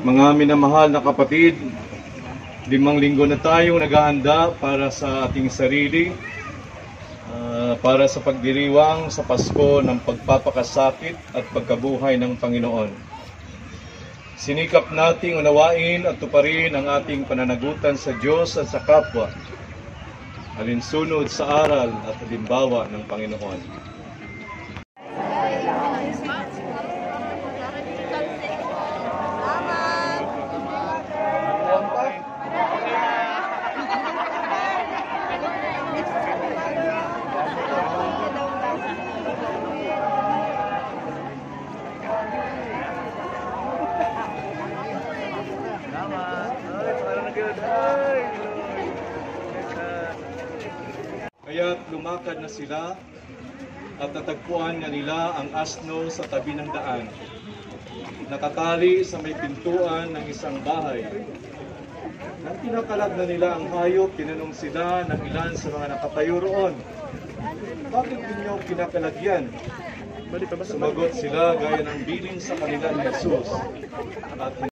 Mga minamahal na kapatid, 5 linggo na tayong naghahanda para sa ating sarili, para sa pagdiriwang sa Pasko ng pagpapakasakit at pagkabuhay ng Panginoon. Sinikap nating unawain at tuparin ang ating pananagutan sa Diyos at sa kapwa, alinsunod sa aral at halimbawa ng Panginoon. Kaya't lumakad na sila at natagpuan na nila ang asno sa tabi ng daan, nakatali sa may pintuan ng isang bahay. Nang pinakalag na nila ang hayop, tinanong sila ng ilan sa mga nakatayo roon, "Bakit ninyo kinakalagyan?" Sumagot sila gaya ng bilin sa kanila ni Jesus, at